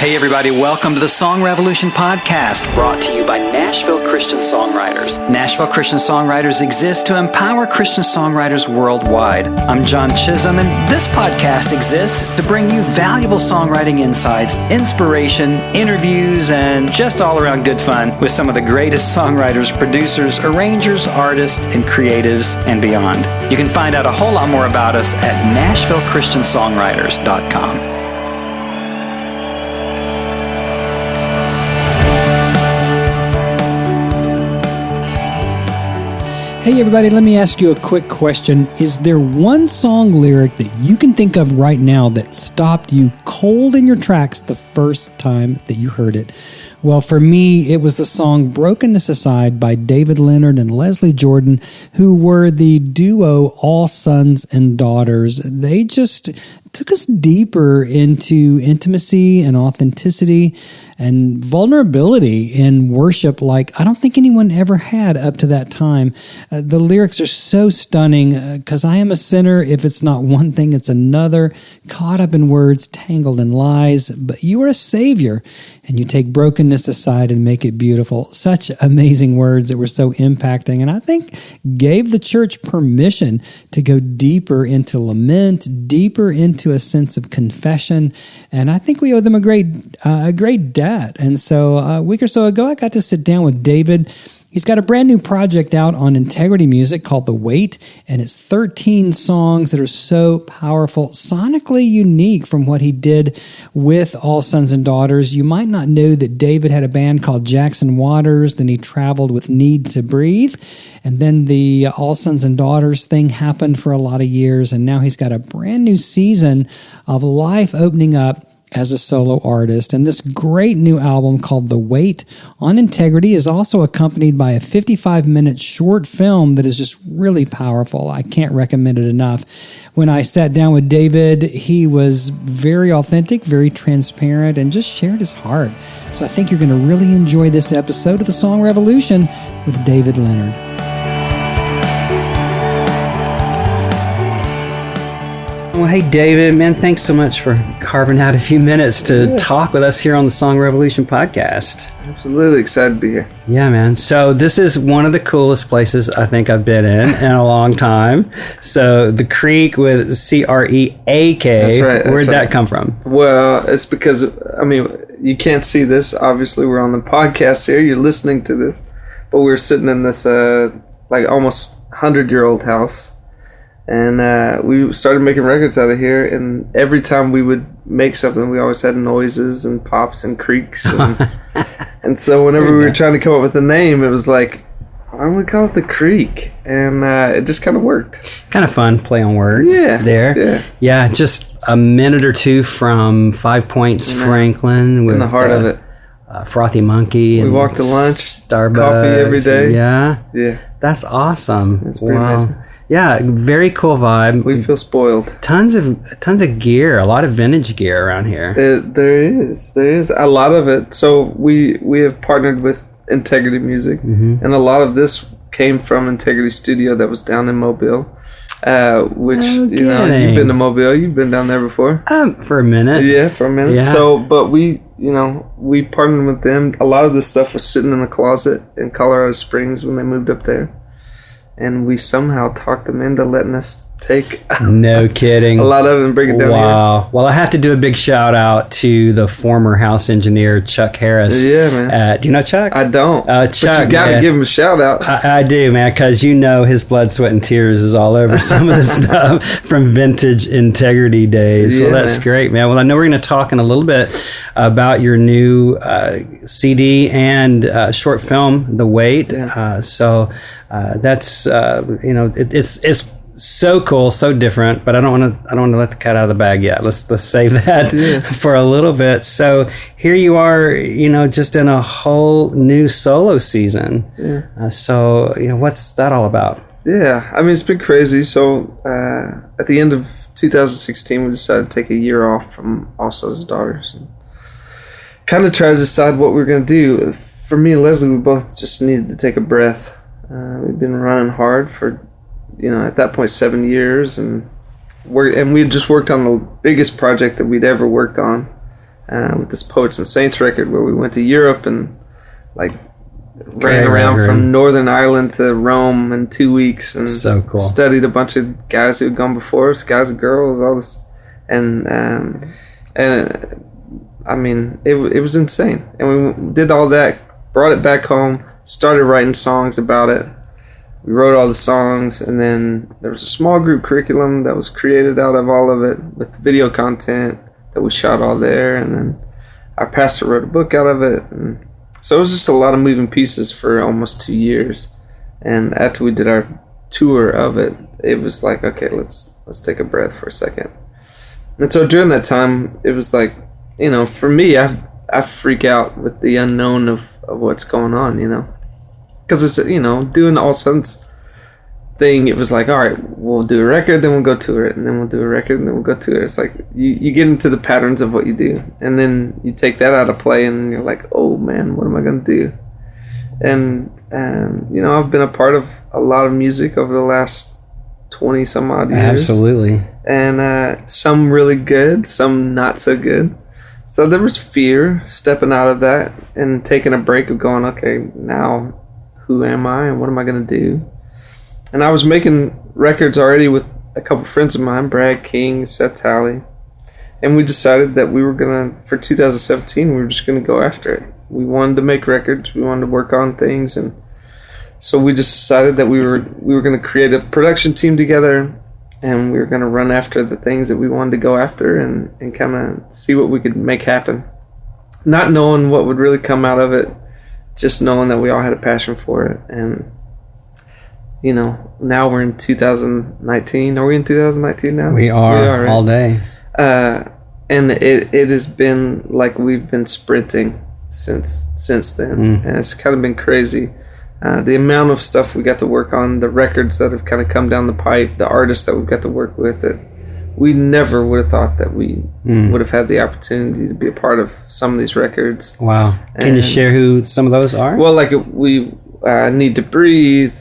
Hey everybody, welcome to the Song Revolution podcast, brought to you by Nashville Christian Songwriters. Nashville Christian Songwriters exists to empower Christian songwriters worldwide. I'm John Chisholm, and this podcast exists to bring you valuable songwriting insights, inspiration, interviews, and just all around good fun with some of the greatest songwriters, producers, arrangers, artists, and creatives, and beyond. You can find out a whole lot more about us at NashvilleChristianSongwriters.com. Hey everybody, let me ask you a quick question. Is there one song lyric that you can think of right now that stopped you cold in your tracks the first time that you heard it? Well, for me, it was the song Brokenness Aside by David Leonard and Leslie Jordan, who were the duo All Sons and Daughters. They just took us deeper into intimacy and authenticity and vulnerability in worship like I don't think anyone ever had up to that time. The lyrics are so stunning, because I am a sinner. If it's not one thing, it's another. Caught up in words, tangled in lies. But you are a savior, and you take brokenness aside and make it beautiful. Such amazing words that were so impacting, and I think gave the church permission to go deeper into lament, deeper into a sense of confession, and I think we owe them a great debt. And so a week or so ago, I got to sit down with David. He's got a brand new project out on Integrity Music called The Weight, and it's 13 songs that are so powerful, sonically unique from what he did with All Sons and Daughters. You might not know that David had a band called Jackson Waters, then he traveled with Need to Breathe, and then the All Sons and Daughters thing happened for a lot of years, and now he's got a brand new season of life opening up as a solo artist. And this great new album called The Weight on Integrity is also accompanied by a 55-minute short film that is just really powerful. I can't recommend it enough. When I sat down with David, he was very authentic, very transparent, and just shared his heart. So I think you're going to really enjoy this episode of The Song Revolution with David Leonard. Well, hey, David, man, thanks so much for carving out a few minutes to talk with us here on the Song Revolution podcast. Absolutely excited to be here. Yeah, man. So this is one of the coolest places I think I've been in a long time. So the Creek with C-R-E-A-K. That's right. Where'd that come from? Well, it's because, you can't see this. Obviously, we're on the podcast here. You're listening to this. But we're sitting in this almost 100-year-old house. And we started making records out of here, and every time we would make something, we always had noises and pops and creaks. And so whenever we were trying to come up with a name, it was like, why don't we call it The Creek? And it just kind of worked. Kind of fun, play on words there. Yeah, just a minute or two from 5 Points Franklin. With, in the heart of it. Frothy Monkey. We walked to lunch, Starbucks. coffee every day. Yeah. That's awesome. It's pretty amazing. Yeah, very cool vibe. We feel spoiled. Tons of gear, a lot of vintage gear around here. There is a lot of it. So we have partnered with Integrity Music, and a lot of this came from Integrity Studio that was down in Mobile, which you've been to Mobile, you've been down there before. For a minute. Yeah, for a minute. Yeah. So, but we partnered with them. A lot of this stuff was sitting in the closet in Colorado Springs when they moved up there. And we somehow talked them into letting us take no kidding a lot of it and bring it down here. Well, I have to do a big shout out to the former house engineer Chuck Harris. Yeah, man. Do you know Chuck? I don't. Chuck, but you got to give him a shout out. I do, man, because his blood, sweat, and tears is all over some of the stuff from vintage Integrity days. Yeah, well, that's great, man. Well, I know we're going to talk in a little bit about your new CD and short film, The Weight. Yeah. That's it's so cool, so different, but I don't want to let the cat out of the bag yet. Let's save that for a little bit. So here you are, just in a whole new solo season. Yeah. What's that all about? Yeah, it's been crazy. So at the end of 2016, we decided to take a year off from All Sons and Daughters and kind of try to decide what we were going to do. For me and Leslie, we both just needed to take a breath. We've been running hard for, at that point, 7 years, and we had just worked on the biggest project that we'd ever worked on, with this Poets and Saints record where we went to Europe and like ran around from Northern Ireland to Rome in 2 weeks and so cool. Studied a bunch of guys who had gone before us, guys and girls, all this, and I mean it was insane. And we did all that, brought it back home, started writing songs about it. We wrote all the songs, and then there was a small group curriculum that was created out of all of it with video content that we shot all there, and then our pastor wrote a book out of it, and so it was just a lot of moving pieces for almost 2 years. And after we did our tour of it, it was like, okay, let's take a breath for a second. And so during that time, it was like, you know, for me, I freak out with the unknown of what's going on, you know. Because it's, you know, doing the All Sons thing, it was like, all right, we'll do a record, then we'll go tour it, and then we'll do a record, and then we'll go tour it. It's like you get into the patterns of what you do, and then you take that out of play, and you're like, oh man, what am I going to do? And you know, I've been a part of a lot of music over the last 20 some odd years. Absolutely. And some really good, some not so good. So there was fear stepping out of that and taking a break of going, okay, now who am I and what am I going to do? And I was making records already with a couple friends of mine, Brad King, Seth Talley. And we decided that we were going to, for 2017, we were just going to go after it. We wanted to make records. We wanted to work on things. And so we just decided that we were going to create a production team together, and we were going to run after the things that we wanted to go after and kind of see what we could make happen. Not knowing what would really come out of it, just knowing that we all had a passion for it. And, you know, now we're in 2019. Are we in 2019 now? We are right? all day. And it has been like we've been sprinting since then. And it's kind of been crazy. The amount of stuff we got to work on, the records that have kind of come down the pipe, the artists that we've got to work with, we never would have thought that we would have had the opportunity to be a part of some of these records. Wow. Can you share who some of those are? Well, like we Need to Breathe.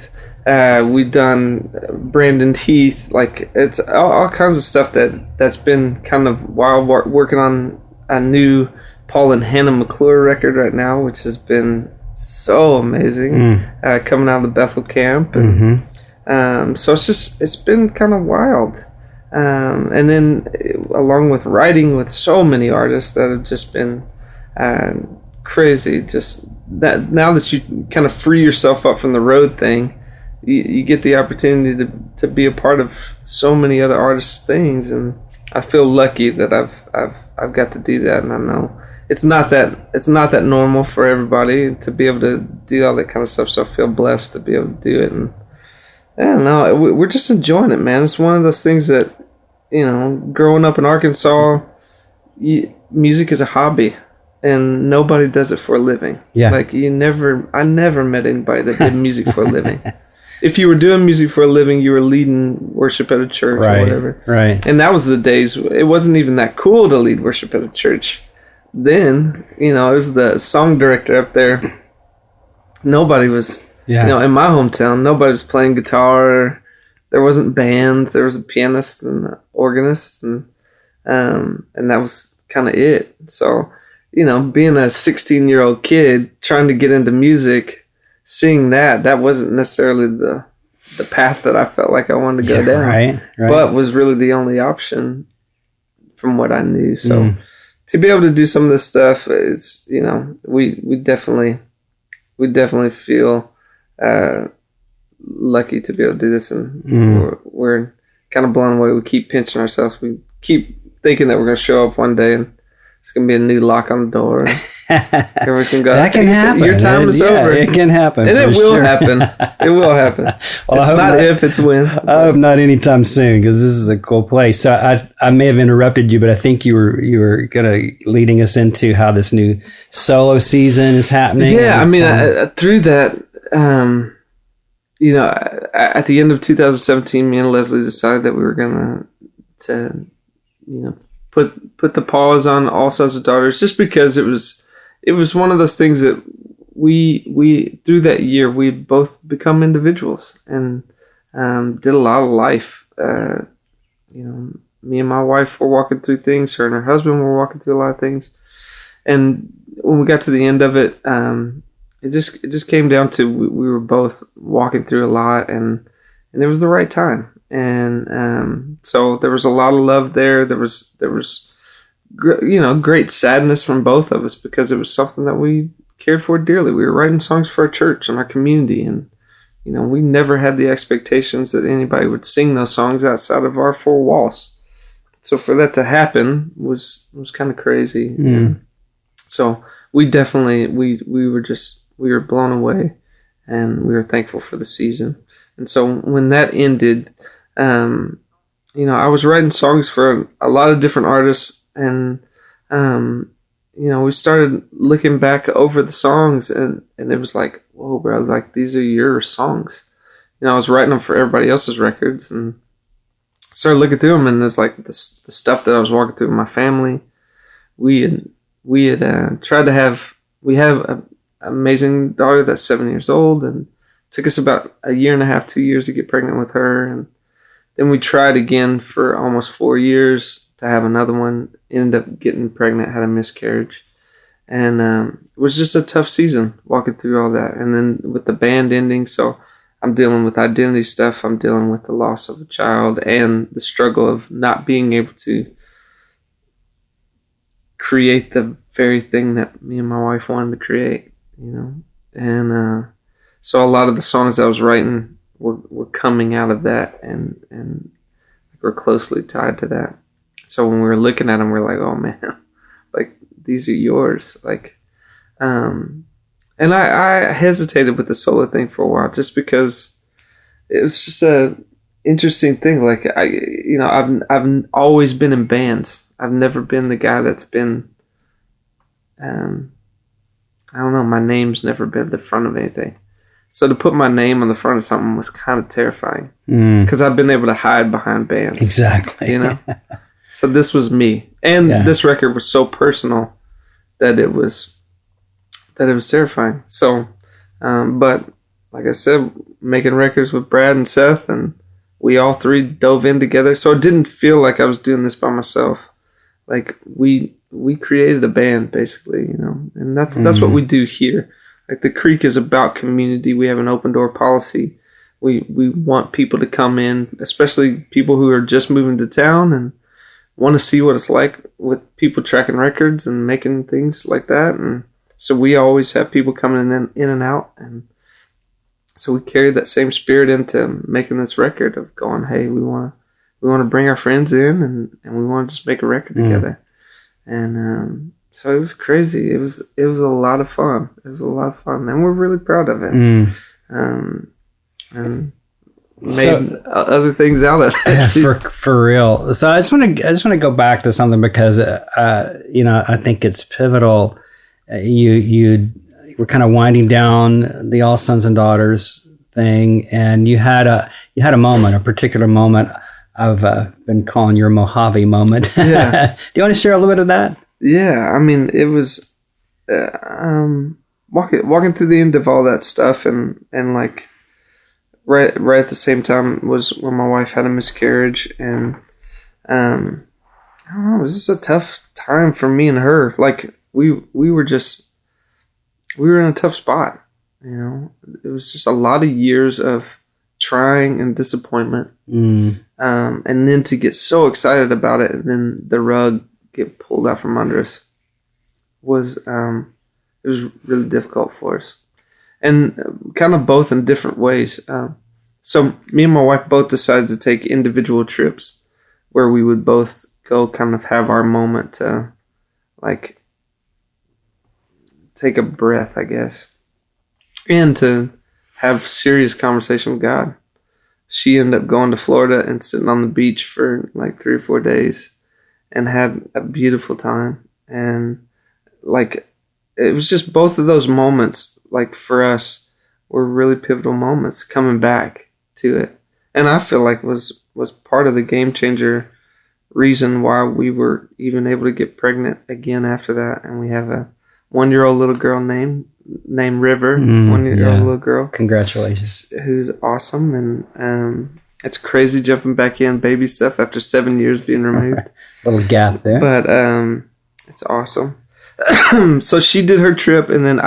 We've done Brandon Heath. Like it's all kinds of stuff that's been kind of wild. Working on a new Paul and Hannah McClure record right now, which has been so amazing. Coming out of the Bethel camp. And, so it's been kind of wild. And then along with writing with so many artists that have just been crazy. Just that now that you kind of free yourself up from the road thing, you get the opportunity to be a part of so many other artists' things, and I feel lucky that I've got to do that. And I know it's not that normal for everybody to be able to do all that kind of stuff. So I feel blessed to be able to do it, and I don't know, we're just enjoying it, man. It's one of those things that, you know, growing up in Arkansas, music is a hobby, and nobody does it for a living. Yeah. Like I never met anybody that did music for a living. If you were doing music for a living, you were leading worship at a church or whatever. Right. And that was the days. It wasn't even that cool to lead worship at a church. Then, you know, it was the song director up there. Nobody was, you know, in my hometown, nobody was playing guitar. There wasn't bands. There was a pianist and an organist, and that was kind of it. So, you know, being a 16-year-old kid trying to get into music, seeing that wasn't necessarily the path that I felt like I wanted to go down. Right. But was really the only option from what I knew. So to be able to do some of this stuff, it's, you know, we definitely feel lucky to be able to do this, and we're kind of blown away. We keep pinching ourselves. We keep thinking that we're going to show up one day and it's going to be a new lock on the door. Everyone can go, that can happen. Your time is over. It can happen. And it will happen. It will happen. Well, it's not if, it's when. I hope not anytime soon, because this is a cool place. So I may have interrupted you, but I think you were leading us into how this new solo season is happening. Yeah, I mean, through that, you know, at the end of 2017, me and Leslie decided that we were going to, you know, put the pause on All Sons and Daughters, just because it was one of those things that we through that year we both become individuals and did a lot of life. You know, me and my wife were walking through things. Her and her husband were walking through a lot of things, And when we got to the end of it, it just came down to we were both walking through a lot, and it was the right time. And so there was a lot of love there. There was great sadness from both of us, because it was something that we cared for dearly. We were writing songs for our church and our community, and we never had the expectations that anybody would sing those songs outside of our four walls. So for that to happen was kind of crazy. So we definitely we were blown away, and we were thankful for the season. And so when that ended, I was writing songs for a lot of different artists, and we started looking back over the songs, and it was like, whoa, bro, like, these are your songs. I was writing them for everybody else's records, and started looking through them, and there's like the stuff that I was walking through with my family. We had tried to have. We have an amazing daughter that's 7 years old, and it took us about a year and a half, 2 years to get pregnant with her, and then we tried again for almost 4 years to have another one. Ended up getting pregnant, had a miscarriage, and it was just a tough season walking through all that. And then with the band ending, so I'm dealing with identity stuff. I'm dealing with the loss of a child and the struggle of not being able to create the very thing that me and my wife wanted to create, And so a lot of the songs I was writing were coming out of that, and we're closely tied to that. So when we were looking at them, we're like, oh man, like, these are yours. Like, and I hesitated with the solo thing for a while, just because it was just a interesting thing. Like, I've always been in bands. I've never been the guy that's been, I don't know, my name's never been the front of anything. So to put my name on the front of something was kind of terrifying, because I've been able to hide behind bands. Exactly. So this was me. And this record was so personal that it was terrifying. So, but like I said, making records with Brad and Seth, and we all three dove in together. So it didn't feel like I was doing this by myself. Like, we created a band, basically, and that's what we do here. Like, the Creek is about community. We have an open door policy. We want people to come in, especially people who are just moving to town and want to see what it's like with people tracking records and making things like that. And so we always have people coming in and out. And so we carry that same spirit into making this record of going, hey, we want to bring our friends in, and we want to just make a record together. And so it was crazy. It was a lot of fun. It was a lot of fun, and we're really proud of it. And made other things out of it. for real. So I just want to go back to something, because I think it's pivotal. You were kind of winding down the All Sons and Daughters thing, and you had a moment, a particular moment. I've been calling your Mojave moment. Yeah. Do you want to share a little bit of that? Yeah, I mean, it was walking through the end of all that stuff, and like right at the same time was when my wife had a miscarriage, and I don't know, it was just a tough time for me and her. Like, we were in a tough spot. It was just a lot of years of trying and disappointment, and then to get so excited about it, and then the rug get pulled out from under us was it was really difficult for us, and kind of both in different ways. So me and my wife both decided to take individual trips where we would both go kind of have our moment to, like, take a breath, I guess, and to have serious conversation with God. She ended up going to Florida and sitting on the beach for like 3 or 4 days and had a beautiful time. And like, it was just both of those moments, like, for us, were really pivotal moments coming back to it. And I feel like was part of the game changer reason why we were even able to get pregnant again after that. And we have a 1-year-old little girl named River, 1-year-old little girl. Congratulations. Who's awesome. And it's crazy jumping back in baby stuff after 7 years being removed. Little gap there. But it's awesome. So she did her trip, and then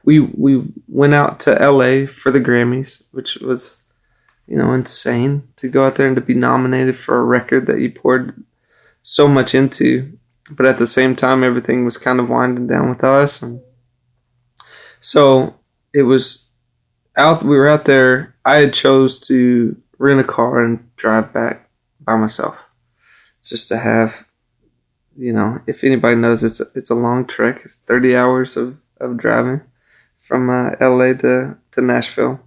we went out to LA for the Grammys, which was, insane to go out there and to be nominated for a record that you poured so much into. But at the same time, everything was kind of winding down with us. And so we were out there. I had chose to rent a car and drive back by myself just to have, if anybody knows, it's a long trek. It's 30 hours of driving from LA to Nashville.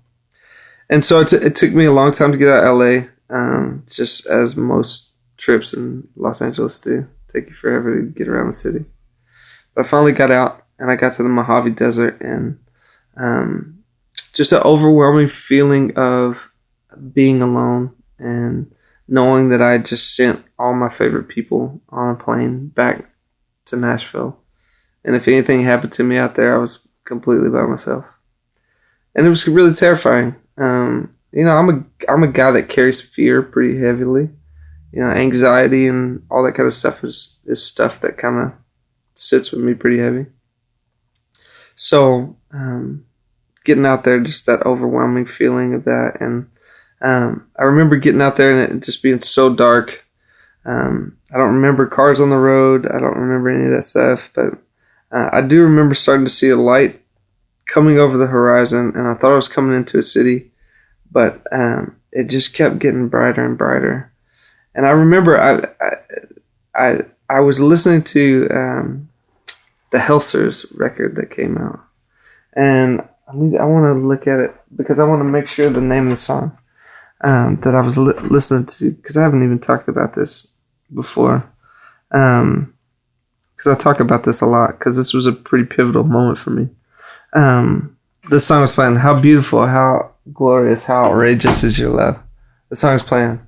And so it took me a long time to get out of LA, just as most trips in Los Angeles do. Take you forever to get around the city. But I finally got out, and I got to the Mojave Desert, and just an overwhelming feeling of being alone and knowing that I just sent all my favorite people on a plane back to Nashville. And if anything happened to me out there, I was completely by myself. And it was really terrifying. I'm a guy that carries fear pretty heavily. Anxiety and all that kind of stuff is stuff that kind of sits with me pretty heavy. So, getting out there, just that overwhelming feeling of that. And I remember getting out there and it just being so dark. I don't remember cars on the road. I don't remember any of that stuff. But I do remember starting to see a light coming over the horizon. And I thought I was coming into a city. But it just kept getting brighter and brighter. And I remember I was listening to the Helsers record that came out, and I want to look at it because I want to make sure the name of the song that I was listening to, because I haven't even talked about this before, because I talk about this a lot because this was a pretty pivotal moment for me. This song was playing. How beautiful, how glorious, how outrageous is your love. The song is playing.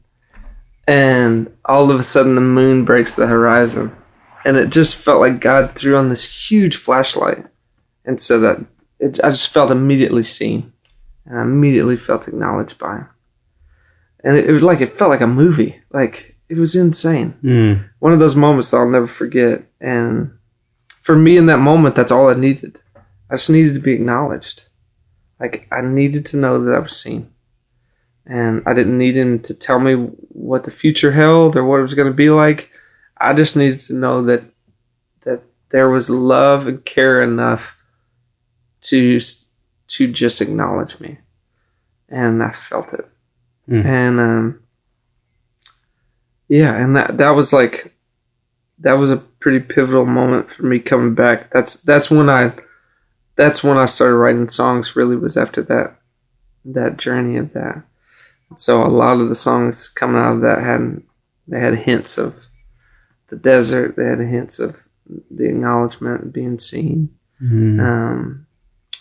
And all of a sudden the moon breaks the horizon. And it just felt like God threw on this huge flashlight. And so that I just felt immediately seen. And I immediately felt acknowledged by him. And it felt like a movie. Like, it was insane. One of those moments that I'll never forget. And for me in that moment, that's all I needed. I just needed to be acknowledged. Like, I needed to know that I was seen. And I didn't need him to tell me what the future held or what it was going to be like. I just needed to know that there was love and care enough to just acknowledge me. And I felt it. And and that was a pretty pivotal moment for me coming back. That's when I started writing songs, really, was after that journey of that. So a lot of the songs coming out of that had hints of the desert. They had hints of the acknowledgement, being seen.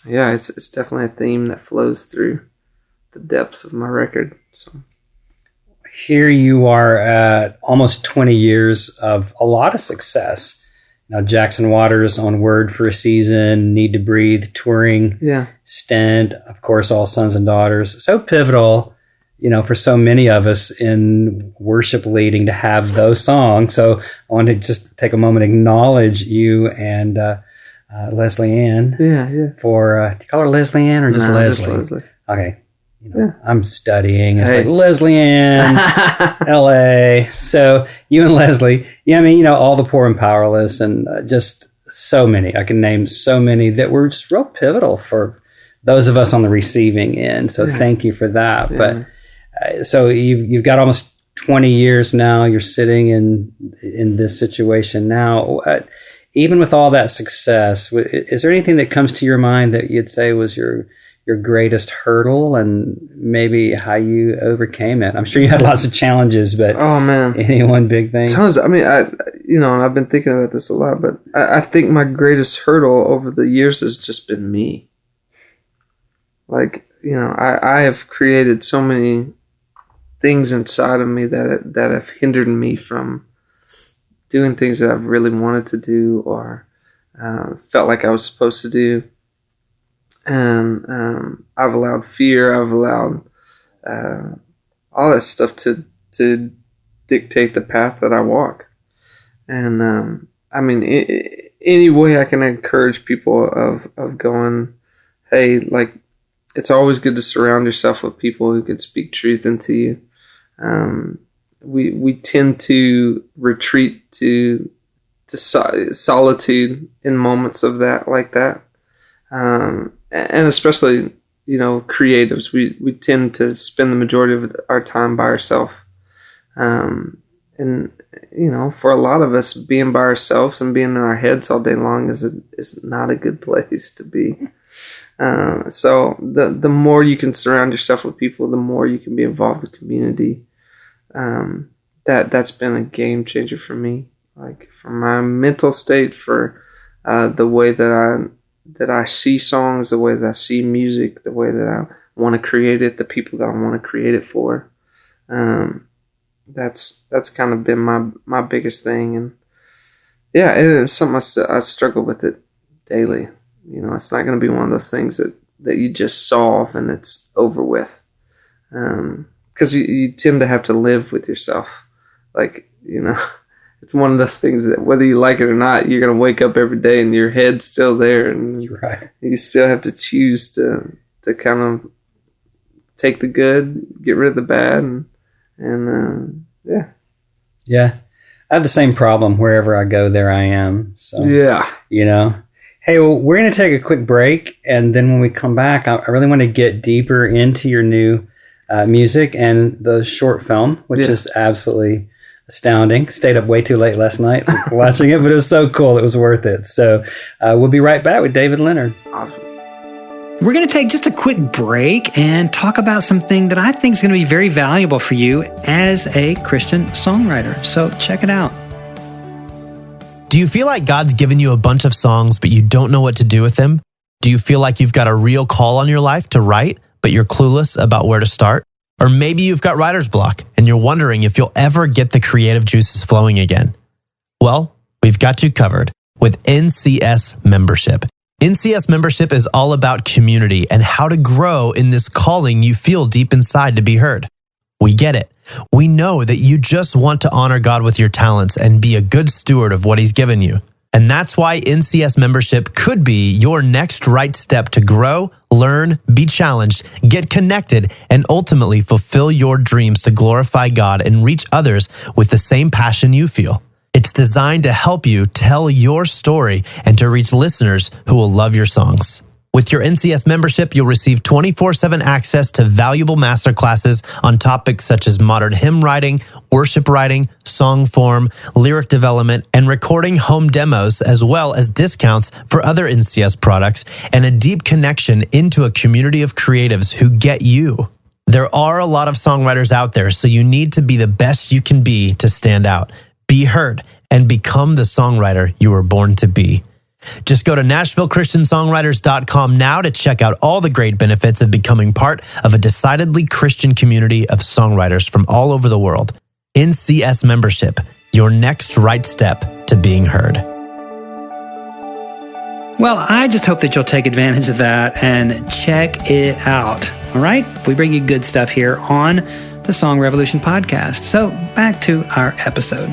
It's definitely a theme that flows through the depths of my record. So here you are at almost 20 years of a lot of success. Now, Jackson Waters on Word for a Season, Need to Breathe, touring, Stint, of course, All Sons and Daughters. So pivotal, for so many of us in worship leading to have those songs. So I want to just take a moment to acknowledge you and Leslie Ann. For, do you call her Leslie Ann or just Leslie? Just Leslie. Okay. I'm studying. It's like Leslie Ann, LA. So you and Leslie, all the poor and powerless, and just so many. I can name so many that were just real pivotal for those of us on the receiving end. So thank you for that. But so you've got almost 20 years now. You're sitting in this situation now. Even with all that success, is there anything that comes to your mind that you'd say was your greatest hurdle, and maybe how you overcame it? I'm sure you had lots of challenges, but any one big thing? Tons. I mean, and I've been thinking about this a lot, but I think my greatest hurdle over the years has just been me. Like, I have created so many things inside of me that have hindered me from doing things that I've really wanted to do or felt like I was supposed to do. And I've allowed fear, I've allowed all that stuff to dictate the path that I walk. And I mean, any way I can encourage people of going, hey, like, it's always good to surround yourself with people who can speak truth into you. We tend to retreat to solitude in moments of that, like that. And especially, creatives, we tend to spend the majority of our time by ourselves. And, for a lot of us, being by ourselves and being in our heads all day long is not a good place to be. So the more you can surround yourself with people, the more you can be involved in community. That's been a game changer for me, like for my mental state, for the way that I see songs, the way that I see music, the way that I want to create it, the people that I want to create it for. That's kind of been my biggest thing, and yeah, it's something I struggle with it daily. It's not going to be one of those things that you just solve and it's over with, because you tend to have to live with yourself. Like, it's one of those things that whether you like it or not, you're going to wake up every day and your head's still there, and right. You still have to choose to kind of take the good, get rid of the bad, and yeah. Yeah. I have the same problem. Wherever I go, there I am. So, yeah. Hey, well, we're going to take a quick break. And then when we come back, I really want to get deeper into your new music and the short film, which is absolutely astounding. Stayed up way too late last night watching it, but it was so cool. It was worth it. So we'll be right back with David Leonard. Awesome. We're going to take just a quick break and talk about something that I think is going to be very valuable for you as a Christian songwriter. So check it out. Do you feel like God's given you a bunch of songs, but you don't know what to do with them? Do you feel like you've got a real call on your life to write, but you're clueless about where to start? Or maybe you've got writer's block and you're wondering if you'll ever get the creative juices flowing again. Well, we've got you covered with NCS membership. NCS membership is all about community and how to grow in this calling you feel deep inside to be heard. We get it. We know that you just want to honor God with your talents and be a good steward of what He's given you. And that's why NCS membership could be your next right step to grow, learn, be challenged, get connected, and ultimately fulfill your dreams to glorify God and reach others with the same passion you feel. It's designed to help you tell your story and to reach listeners who will love your songs. With your NCS membership, you'll receive 24/7 access to valuable masterclasses on topics such as modern hymn writing, worship writing, song form, lyric development, and recording home demos, as well as discounts for other NCS products and a deep connection into a community of creatives who get you. There are a lot of songwriters out there, so you need to be the best you can be to stand out, be heard, and become the songwriter you were born to be. Just go to NashvilleChristianSongwriters.com now to check out all the great benefits of becoming part of a decidedly Christian community of songwriters from all over the world. NCS membership, your next right step to being heard. Well, I just hope that you'll take advantage of that and check it out. All right? We bring you good stuff here on the Song Revolution podcast. So back to our episode.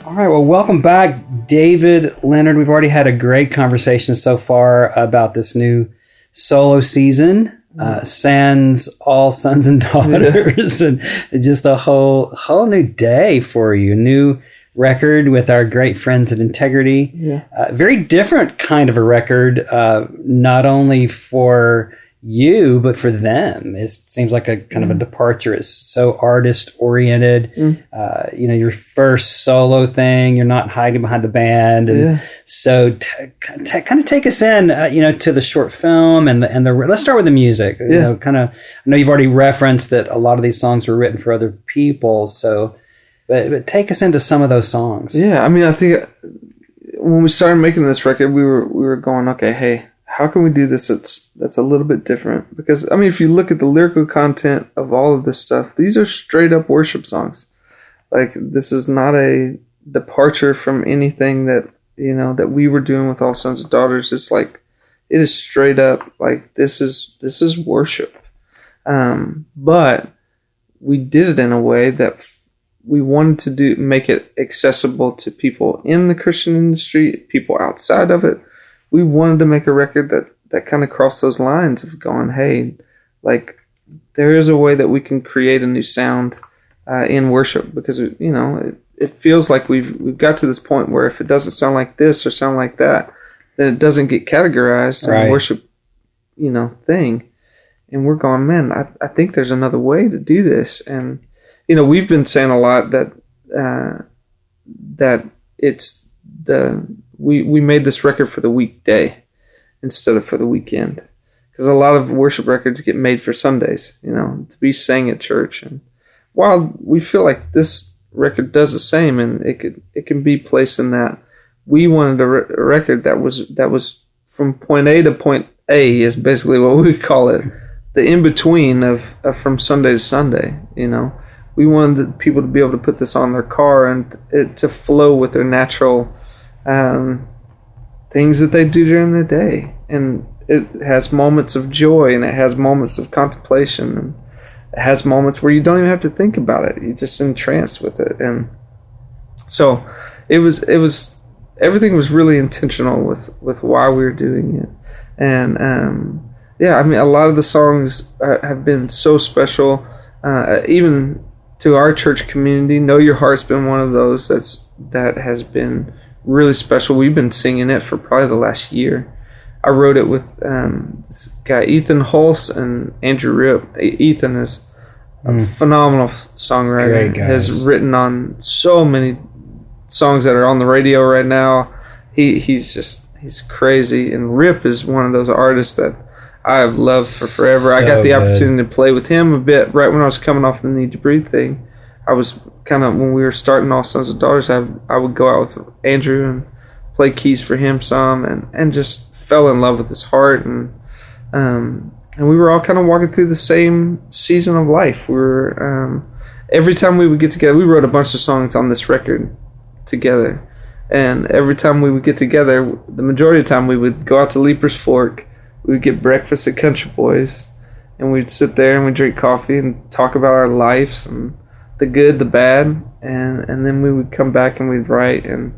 All right, well, welcome back, David Leonard. We've already had a great conversation so far about this new solo season, sans all sons and daughters, and just a whole new day for you. New record with our great friends at Integrity. Yeah. Very different kind of a record, not only for you, but for them. It seems like a kind of a departure. It's so artist oriented. Your first solo thing, you're not hiding behind the band. And so kind of take us in, to the short film and the let's start with the music. I know you've already referenced that a lot of these songs were written for other people. So, but take us into some of those songs. Yeah. I mean, I think when we started making this record, we were going, okay, hey, how can we do this that's a little bit different? Because, I mean, if you look at the lyrical content of all of this stuff, these are straight up worship songs. Like, this is not a departure from anything that, that we were doing with All Sons and Daughters. It's like, it is straight up, like, this is worship. But we did it in a way that we wanted to make it accessible to people in the Christian industry, people outside of it. We wanted to make a record that kind of crossed those lines of going, hey, like, there is a way that we can create a new sound in worship, because it feels like we've got to this point where if it doesn't sound like this or sound like that, then it doesn't get categorized in the worship thing. And we're going, man, I think there's another way to do this. And we've been saying a lot that it's we made this record for the weekday instead of for the weekend, because a lot of worship records get made for Sundays, to be sang at church. And while we feel like this record does the same, and it can be placed in that, we wanted a record that was from point A to point A is basically what we call it, the in between of from Sunday to Sunday. We wanted people to be able to put this on their car and it to flow with their natural things that they do during the day. And it has moments of joy, and it has moments of contemplation, and it has moments where you don't even have to think about it. You're just entranced with it. And so it was everything was really intentional with why we were doing it. And a lot of the songs have been so special, even to our church community. Know Your Heart's been one of those that has been really special. We've been singing it for probably the last year. I wrote it with this guy Ethan Hulse and Andrew Ripp. Ethan is a phenomenal songwriter. Has written on so many songs that are on the radio right now. He's crazy. And Rip is one of those artists that I have loved for forever. I got the opportunity to play with him a bit right when I was coming off the Need to Breathe thing. I was kind of, when we were starting All Sons and Daughters, I would go out with Andrew and play keys for him some, and just fell in love with his heart. And we were all kind of walking through the same season of life. We were every time we would get together, we wrote a bunch of songs on this record together. And every time we would get together, the majority of the time we would go out to Leaper's Fork. We would get breakfast at Country Boys, and we'd sit there and we'd drink coffee and talk about our lives and the good, the bad, and then we would come back and we'd write. And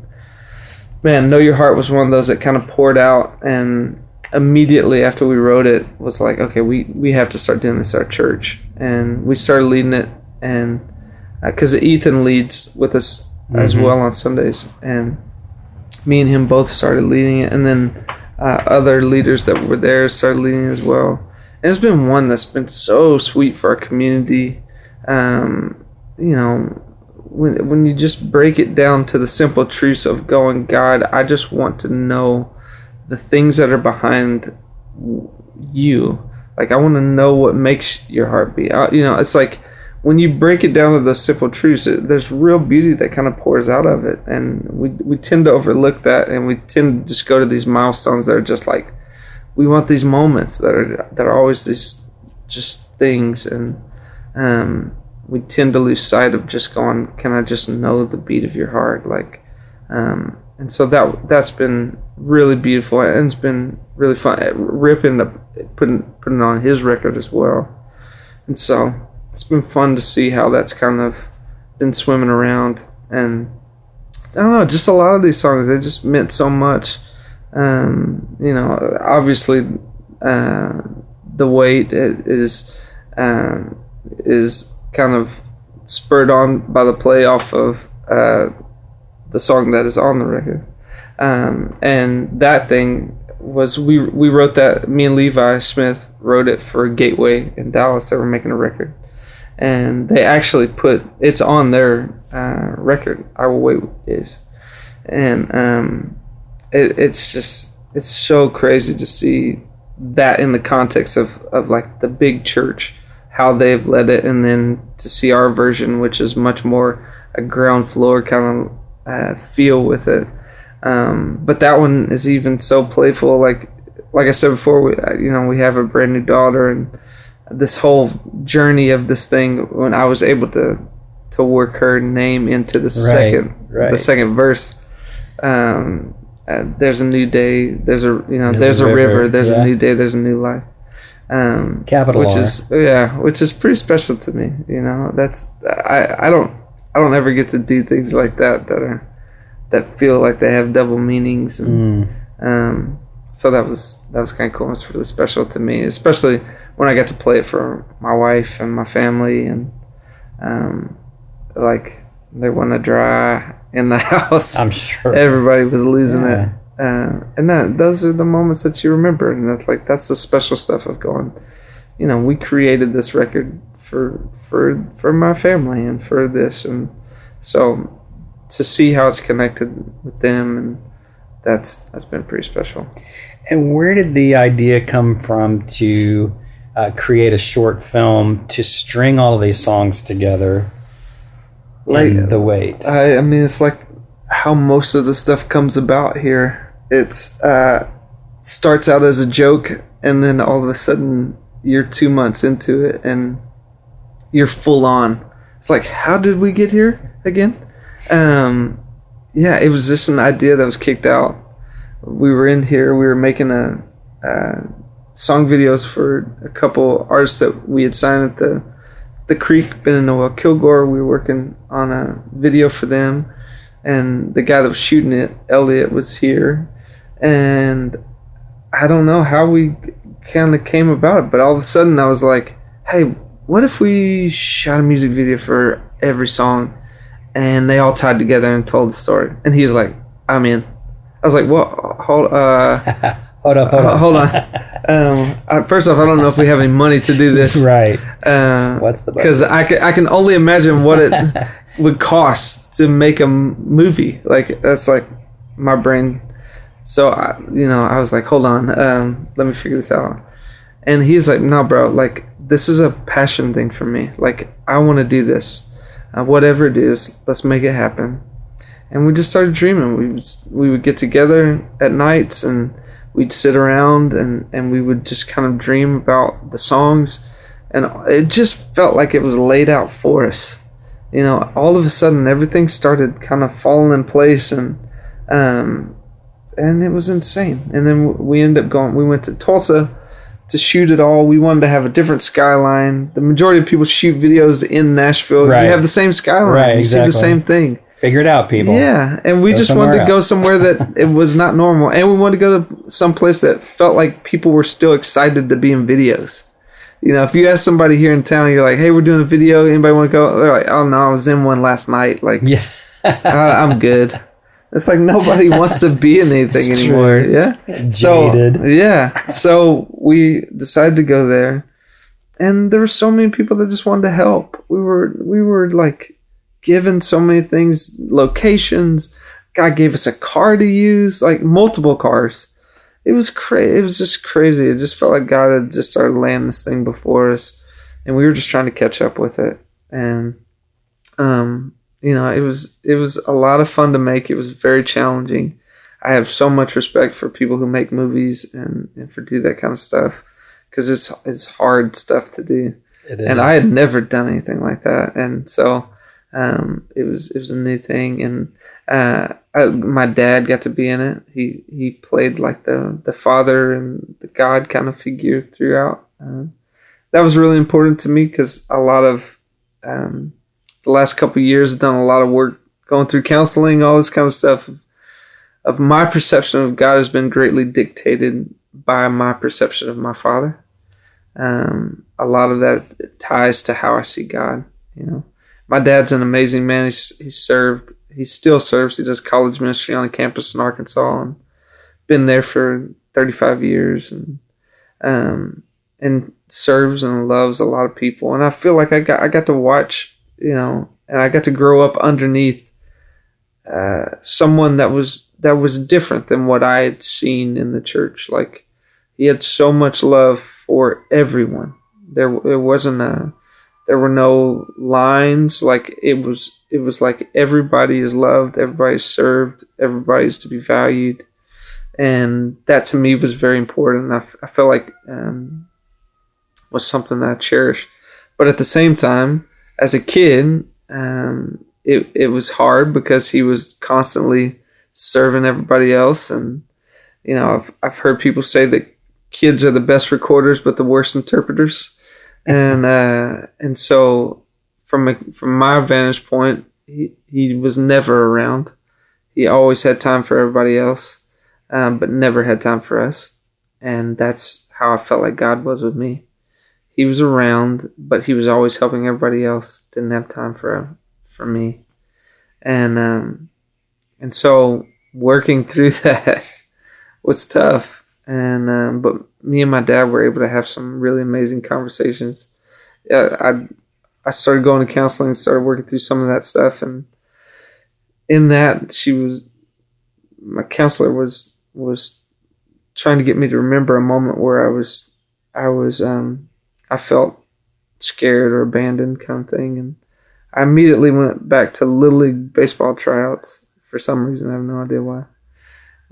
man, Know Your Heart was one of those that kind of poured out, and immediately after we wrote it was like, okay, we have to start doing this at our church. And we started leading it, and because Ethan leads with us as well on Sundays, and me and him both started leading it, and then other leaders that were there started leading as well. And it's been one that's been so sweet for our community. When you just break it down to the simple truths of going, God, I just want to know the things that are behind you. Like, I want to know what makes your heart beat. It's like when you break it down to those simple truths, there's real beauty that kind of pours out of it. And we tend to overlook that, and we tend to just go to these milestones that are just like, we want these moments that are always these just things. And we tend to lose sight of just going, can I just know the beat of your heart? Like, and so that's been really beautiful, and it's been really fun. Rip ended up putting on his record as well. And so it's been fun to see how that's kind of been swimming around. And I don't know, just a lot of these songs, they just meant so much. Obviously, The Weight is kind of spurred on by the play off of the song that is on the record. And that thing was, we wrote that, me and Levi Smith wrote it for Gateway in Dallas. They were making a record, and they actually put, it's on their record, I Will Wait is. And it's so crazy to see that in the context of like the big church, how they've led it, and then to see our version, which is much more a ground floor kind of feel with it. But that one is even so playful. Like I said before, we have a brand new daughter, and this whole journey of this thing, when I was able to work her name into the second verse. There's a new day. There's a river. There's a new day. There's a new life. Capital R. Which is pretty special to me. That's I I don't ever get to do things like that feel like they have double meanings, and so that was kind of cool. It was really special to me, especially when I got to play it for my wife and my family, and like there wasn't a dry in the house. I'm sure everybody was losing it, and those are the moments that you remember, and that's the special stuff of going. We created this record for my family and for this, and so to see how it's connected with them, and that's been pretty special. And where did the idea come from to create a short film to string all of these songs together? Like in the weight. I mean, it's like how most of the stuff comes about here. It's starts out as a joke, and then all of a sudden you're 2 months into it, and you're full on. It's like, how did we get here again? It was just an idea that was kicked out. We were in here, we were making song videos for a couple artists that we had signed at the Creek, Ben and Noel Kilgore. We were working on a video for them, and the guy that was shooting it, Elliot, was here, and I don't know how we kind of came about it, but all of a sudden I was like, hey, what if we shot a music video for every song and they all tied together and told the story? And he's like, I'm in. I was like, well, hold on. First off, I don't know if we have any money to do this. Right. What's the budget? Because I can only imagine what it would cost to make a movie. Like, that's like my brain. So, I was like, hold on, let me figure this out. And he's like, no, bro, like, this is a passion thing for me. Like, I want to do this. Whatever it is, let's make it happen. And we just started dreaming. We would get together at nights, and we'd sit around, and we would just kind of dream about the songs. And it just felt like it was laid out for us. All of a sudden, everything started kind of falling in place, and it was insane. And then we went to Tulsa to shoot it all. We wanted to have a different skyline. The majority of people shoot videos in Nashville. Right. You have the same skyline. Right, you exactly. see the same thing. Figure it out, people. Yeah, and we just wanted to go somewhere that it was not normal. And we wanted to go to some place that felt like people were still excited to be in videos. If you ask somebody here in town, you're like, hey, we're doing a video. Anybody want to go? They're like, oh, no, I was in one last night. Like, yeah. I'm good. It's like nobody wants to be in anything anymore. True. Yeah. Jaded. So we decided to go there, and there were so many people that just wanted to help. We were like given so many things, locations. God gave us a car to use, like multiple cars. It was crazy. It was just crazy. It just felt like God had just started laying this thing before us, and we were just trying to catch up with it. And it was a lot of fun to make. It was very challenging. I have so much respect for people who make movies and for do that kind of stuff, because it's hard stuff to do. It is. And I had never done anything like that, and so it was a new thing. And my dad got to be in it. He played like the father and the God kind of figure throughout. That was really important to me, because a lot of the last couple of years, I've done a lot of work going through counseling, all this kind of stuff. Of my perception of God has been greatly dictated by my perception of my father. A lot of that ties to how I see God. My dad's an amazing man. He still serves. He does college ministry on a campus in Arkansas, and been there for 35 years, and serves and loves a lot of people. And I feel like I got to watch, and I got to grow up underneath someone that was different than what I had seen in the church. Like, he had so much love for everyone. There were no lines. Like, it was like everybody is loved, everybody's served, everybody's to be valued, and that to me was very important. I felt like was something that I cherished. But at the same time, as a kid, it was hard, because he was constantly serving everybody else. And I've heard people say that kids are the best recorders but the worst interpreters. And so from my vantage point, he was never around. He always had time for everybody else, but never had time for us. And that's how I felt like God was with me. He was around, but he was always helping everybody else. Didn't have time for me. And so working through that was tough. And but me and my dad were able to have some really amazing conversations. I started going to counseling, started working through some of that stuff, and in that, my counselor was trying to get me to remember a moment where I felt scared or abandoned, kind of thing, and I immediately went back to Little League baseball tryouts for some reason. I have no idea why.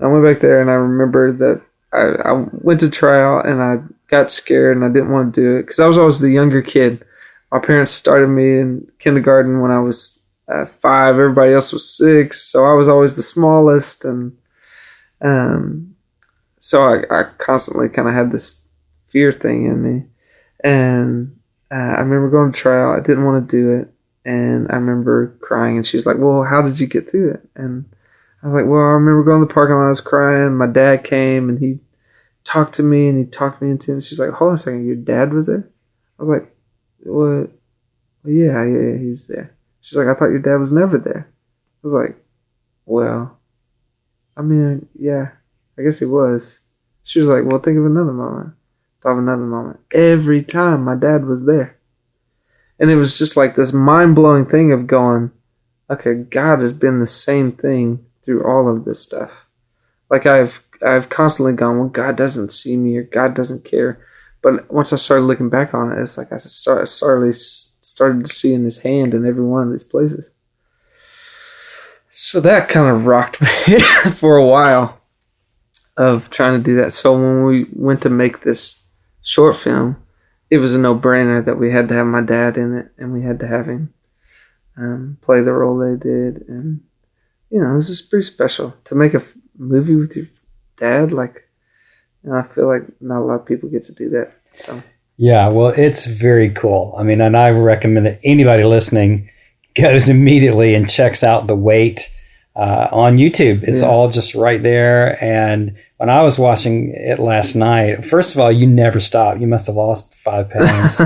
I went back there, and I remember that I went to try out, and I got scared, and I didn't want to do it because I was always the younger kid. My parents started me in kindergarten when I was 5. Everybody else was 6, so I was always the smallest, and so I constantly kind of had this fear thing in me. And I remember going to trial. I didn't want to do it, and I remember crying. And she's like, "Well, how did you get through it?" And I was like, "Well, I remember going to the parking lot. I was crying. My dad came, and he talked to me, and he talked me into it." And she's like, "Hold on a second, your dad was there?" I was like, "What?" Well, yeah, he was there. She's like, "I thought your dad was never there." I was like, "Well, I mean, yeah, I guess he was." She was like, "Well, think of another moment." Thought of another moment. Every time my dad was there. And it was just like this mind-blowing thing of going, okay, God has been the same thing through all of this stuff. Like I've constantly gone, well, God doesn't see me or God doesn't care. But once I started looking back on it, it's like I started to see in his hand in every one of these places. So that kind of rocked me for a while of trying to do that. So when we went to make this short film, it was a no-brainer that we had to have my dad in it, and we had to have him play the role they did. And, it was just pretty special to make a movie with your dad. Like, I feel like not a lot of people get to do that. So yeah, well, it's very cool. I mean, and I recommend that anybody listening goes immediately and checks out The Wait on YouTube. It's all just right there. And when I was watching it last night, first of all, you never stop. You must have lost 5 pounds.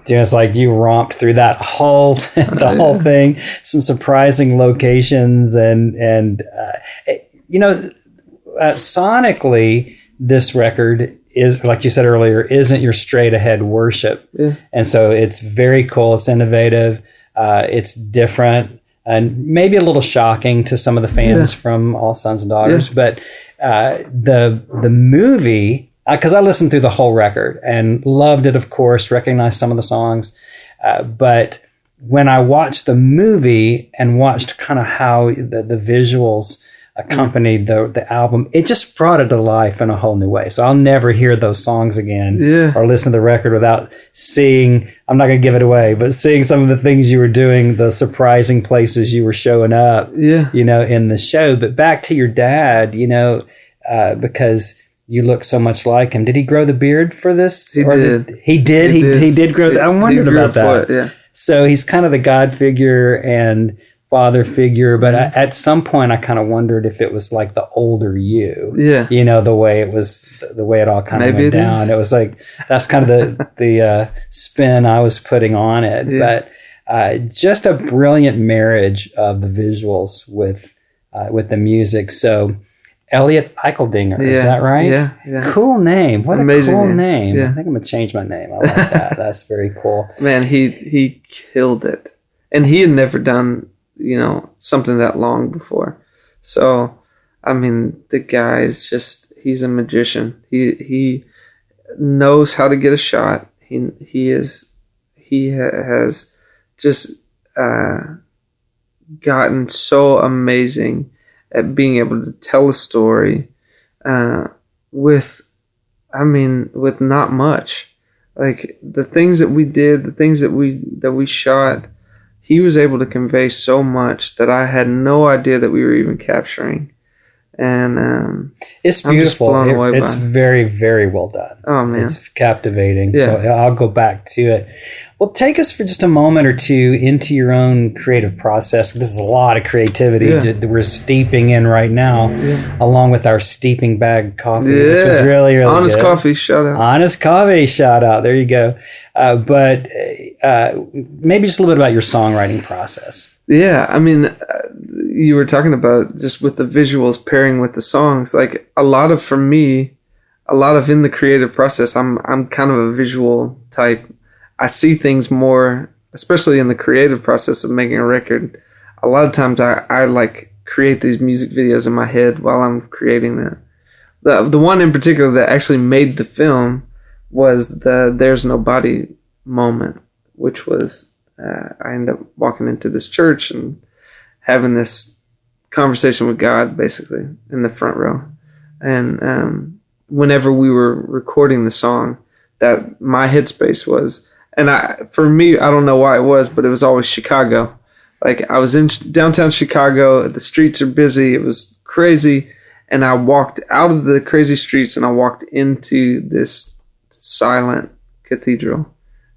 It's like you romped through that whole whole thing. Some surprising locations, and sonically, this record is, like you said earlier, isn't your straight ahead worship. Yeah. And so it's very cool. It's innovative. It's different, and maybe a little shocking to some of the fans from All Sons and Daughters, but the movie, because I listened through the whole record and loved it, of course, recognized some of the songs, but when I watched the movie and watched kind of how the visuals accompanied the album, it just brought it to life in a whole new way. So I'll never hear those songs again or listen to the record without seeing, I'm not going to give it away, but seeing some of the things you were doing, the surprising places you were showing up, in the show. But back to your dad, because you look so much like him. Did he grow the beard for this? He did. He did grow. I wondered about that. So he's kind of the God figure and father figure, but at some point I kind of wondered if it was like the older you, the way it all kind of went down. It was like, that's kind of the spin I was putting on it, but just a brilliant marriage of the visuals with the music. So Elliot Eicheldinger, is that right? Yeah. Cool name. What amazing a cool name. Yeah. I think I'm gonna change my name. I like that. That's very cool. Man, he killed it, and he had never done something that long before. So, I mean, the guy's he's a magician. He knows how to get a shot. He has just gotten so amazing at being able to tell a story with not much. Like the things that we did, the things that we shot, he was able to convey so much that I had no idea that we were even capturing. And it's beautiful. It's very, very well done. Oh man, it's captivating. Yeah. So I'll go back to it. Well, take us for just a moment or two into your own creative process. This is a lot of creativity that we're steeping in right now, along with our steeping bag coffee, which was really, really Honest good. Coffee, shout out. Honest Coffee, shout out. There you go. But maybe just a little bit about your songwriting process. Yeah, I mean, you were talking about just with the visuals pairing with the songs. Like for me, a lot of in the creative process, I'm kind of a visual type. I see things more, especially in the creative process of making a record. A lot of times I like create these music videos in my head while I'm creating that. The one in particular that actually made the film was the There's No Body moment, which was I ended up walking into this church and having this conversation with God basically in the front row. And whenever we were recording the song, that my headspace was, and for me, I don't know why it was, but it was always Chicago. Like I was in downtown Chicago, the streets are busy, it was crazy, and I walked out of the crazy streets and I walked into this silent cathedral,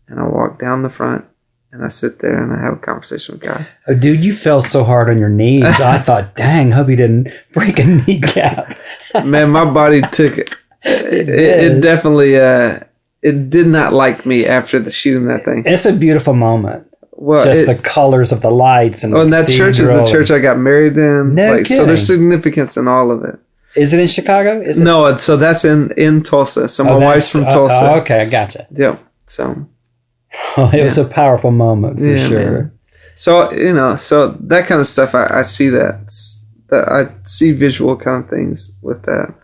and I walked down the front and I sit there and I have a conversation with God. Oh, dude, you fell so hard on your knees. I thought, dang, hope you didn't break a kneecap. Man, my body took it. It definitely, it did not like me after the shooting that thing. It's a beautiful moment. Well, just the colors of the lights. And that church is the church I got married in. No kidding. So there's significance in all of it. Is it in Chicago? No, so that's in Tulsa. So my wife's from Tulsa. Okay, I gotcha. Yep. So it was a powerful moment for sure. Man. So so that kind of stuff, I see that I see visual kind of things with that.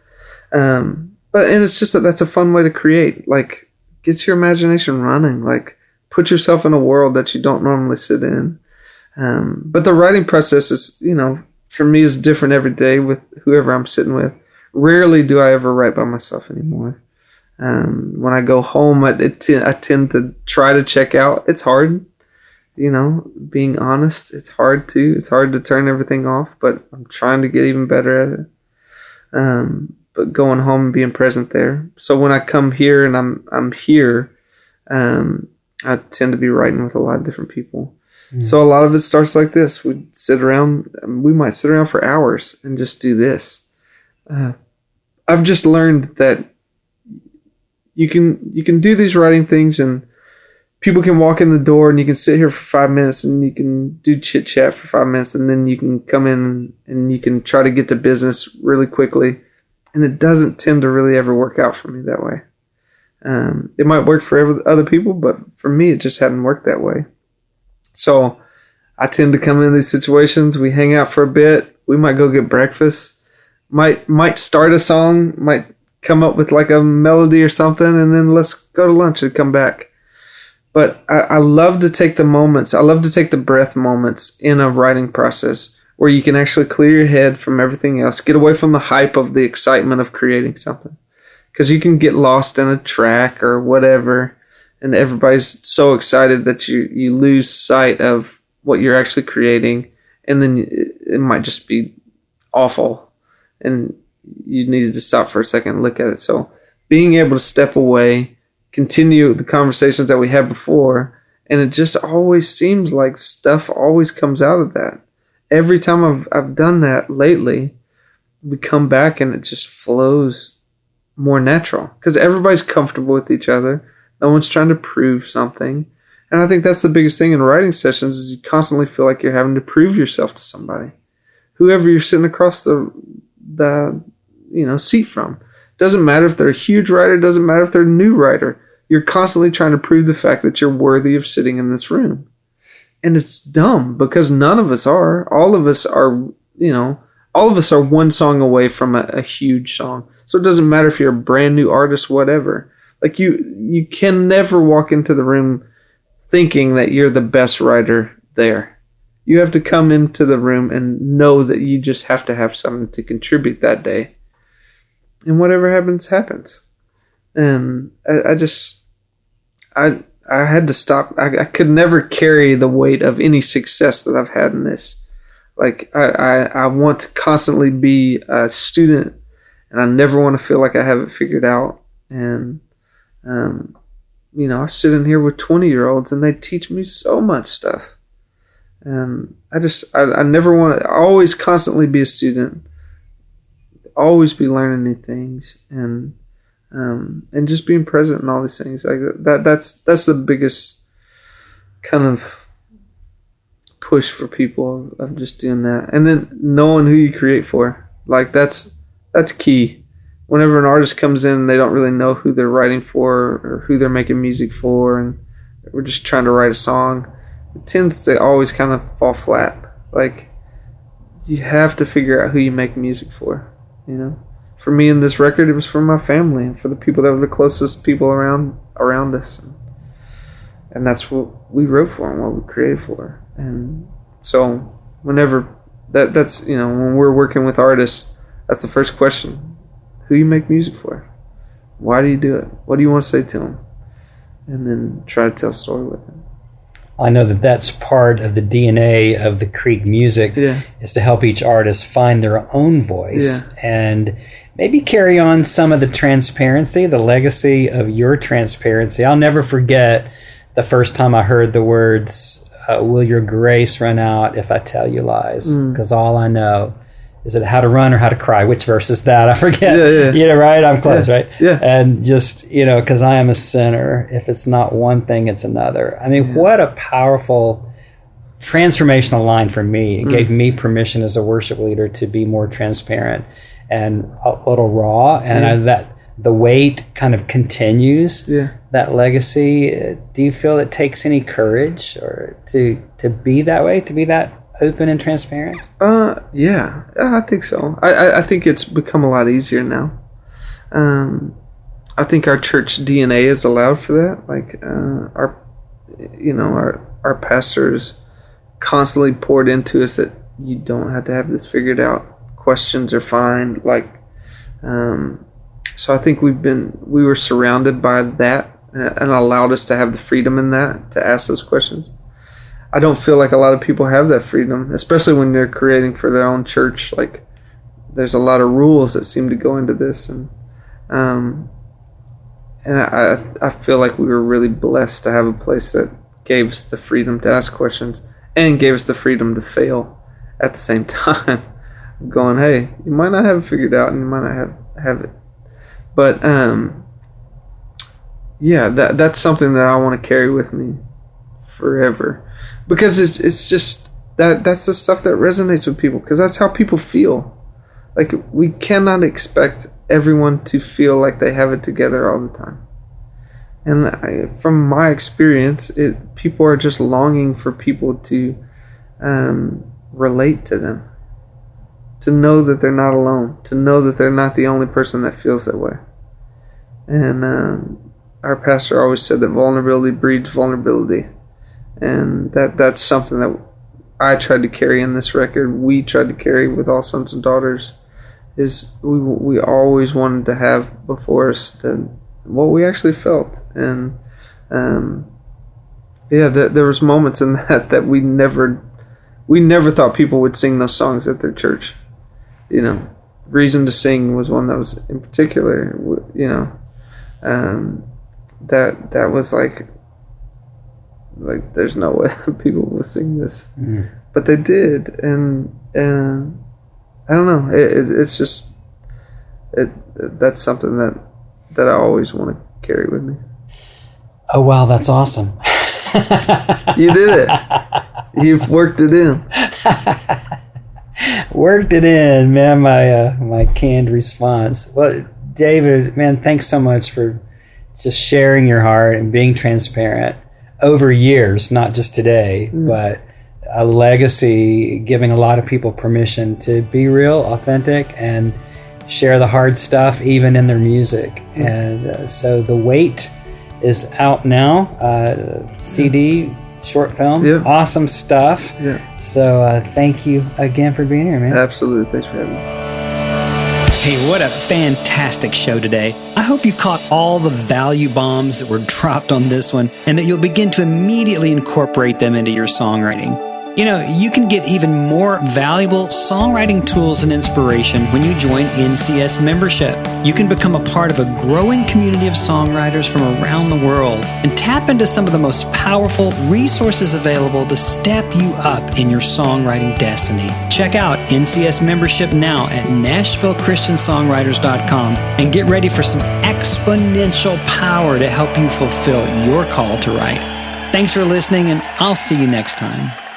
But it's just that's a fun way to create. Like, gets your imagination running. Like, put yourself in a world that you don't normally sit in. But the writing process is, for me, is different every day with whoever I'm sitting with. Rarely do I ever write by myself anymore. When I go home, I tend to try to check out. It's hard, being honest. It's hard too. It's hard to turn everything off, but I'm trying to get even better at it. But going home and being present there. So when I come here and I'm here, I tend to be writing with a lot of different people. So a lot of it starts like this. We might sit around for hours and just do this. I've just learned that you can do these writing things and people can walk in the door and you can sit here for 5 minutes and you can do chit chat for 5 minutes and then you can come in and you can try to get to business really quickly. And it doesn't tend to really ever work out for me that way. It might work for other people, but for me, it just hadn't worked that way. So I tend to come in these situations. We hang out for a bit. We might go get breakfast. Might start a song. Might come up with like a melody or something, and then let's go to lunch and come back. But I love to take the moments. I love to take the breath moments in a writing process where you can actually clear your head from everything else, get away from the hype of the excitement of creating something. Because you can get lost in a track or whatever, and everybody's so excited that you lose sight of what you're actually creating, and then it might just be awful, and you needed to stop for a second and look at it. So being able to step away, continue the conversations that we had before, and it just always seems like stuff always comes out of that. Every time I've done that lately, we come back and it just flows more natural because everybody's comfortable with each other. No one's trying to prove something. And I think that's the biggest thing in writing sessions is you constantly feel like you're having to prove yourself to somebody. Whoever you're sitting across the seat from. Doesn't matter if they're a huge writer, doesn't matter if they're a new writer. You're constantly trying to prove the fact that you're worthy of sitting in this room. And it's dumb because none of us are. All of us are one song away from a huge song. So it doesn't matter if you're a brand new artist, whatever. Like you can never walk into the room thinking that you're the best writer there. You have to come into the room and know that you just have to have something to contribute that day. And whatever happens, happens. And I had to stop. I could never carry the weight of any success that I've had in this. Like I want to constantly be a student, and I never want to feel like I have it figured out. And I sit in here with 20-year-olds and they teach me so much stuff. And I never want to, always constantly be a student, always be learning new things, and just being present in all these things. Like that's the biggest kind of push for people of just doing that. And then knowing who you create for. Like that's key. Whenever an artist comes in, they don't really know who they're writing for or who they're making music for, and we're just trying to write a song, it tends to always kind of fall flat. Like, you have to figure out who you make music for, For me in this record, it was for my family and for the people that were the closest people around us. And that's what we wrote for and what we created for. And so whenever that's, when we're working with artists, that's the first question. Who you make music for? Why do you do it? What do you want to say to them? And then try to tell a story with them. I know that that's part of the DNA of the Creek Music, is to help each artist find their own voice and maybe carry on some of the transparency, the legacy of your transparency. I'll never forget the first time I heard the words, will your grace run out if I tell you lies? Because all I know is it how to run or how to cry? Which verse is that? I forget. Right? I'm close, right? Yeah. And just, because I am a sinner. If it's not one thing, it's another. I mean, what a powerful transformational line for me. It gave me permission as a worship leader to be more transparent and a little raw. And that the weight kind of continues that legacy. Do you feel it takes any courage or to be that way, to be that open and transparent? Yeah, I think so. I think it's become a lot easier now. I think our church DNA is allowed for that. Like our pastors constantly poured into us that you don't have to have this figured out. Questions are fine. So I think we were surrounded by that and allowed us to have the freedom in that to ask those questions. I don't feel like a lot of people have that freedom, especially when they're creating for their own church. Like, there's a lot of rules that seem to go into this, and I feel like we were really blessed to have a place that gave us the freedom to ask questions and gave us the freedom to fail at the same time. Going, hey, you might not have it figured out, and you might not have it, but that's something that I want to carry with me forever. Because it's just that's the stuff that resonates with people, because that's how people feel. Like, we cannot expect everyone to feel like they have it together all the time. And from my experience, people are just longing for people to relate to them, to know that they're not alone, to know that they're not the only person that feels that way. And our pastor always said that vulnerability breeds vulnerability. And that's something that I tried to carry in this record. We tried to carry with All Sons and Daughters. Is we always wanted to have before us what we actually felt. And there was moments in that we never thought people would sing those songs at their church. Reason to Sing was one that was in particular. That was like there's no way people will sing this, but they did, and I don't know. It's just that's something that I always want to carry with me. Oh wow, that's awesome! You did it. You've worked it in. Worked it in, man. My canned response. Well, David, man, thanks so much for just sharing your heart and being transparent over years, not just today, but a legacy, giving a lot of people permission to be real, authentic, and share the hard stuff even in their music. And so The Weight is out now, CD, short film, awesome stuff. So thank you again for being here, man. Absolutely. Thanks for having me. Hey, what a fantastic show today. I hope you caught all the value bombs that were dropped on this one and that you'll begin to immediately incorporate them into your songwriting. You know, you can get even more valuable songwriting tools and inspiration when you join NCS membership. You can become a part of a growing community of songwriters from around the world and tap into some of the most powerful resources available to step you up in your songwriting destiny. Check out NCS membership now at NashvilleChristianSongwriters.com and get ready for some exponential power to help you fulfill your call to write. Thanks for listening, and I'll see you next time.